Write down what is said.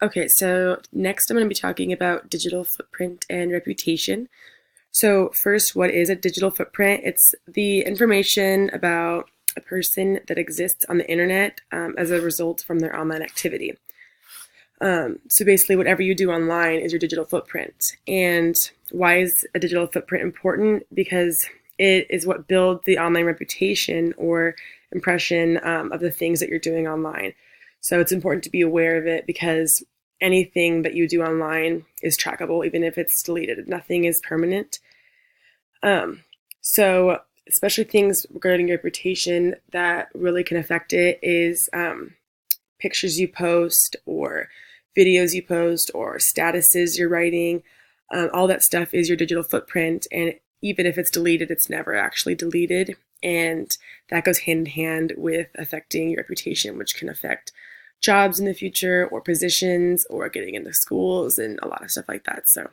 Okay, so next I'm going to be talking about digital footprint and reputation. So, first, what is a digital footprint? It's the information about a person that exists on the internet as a result from their online activity. So, basically, whatever you do online is your digital footprint. And why is a digital footprint important? Because it is what builds the online reputation or impression of the things that you're doing online. So, it's important to be aware of it because anything that you do online is trackable, even if it's deleted. Nothing is permanent. Um, so, especially things regarding your reputation that really can affect it is pictures you post or videos you post or statuses you're writing. All that stuff is your digital footprint. And even if it's deleted, it's never actually deleted. And that goes hand in hand with affecting your reputation, which can affect jobs in the future or positions or getting into schools and a lot of stuff like that. So,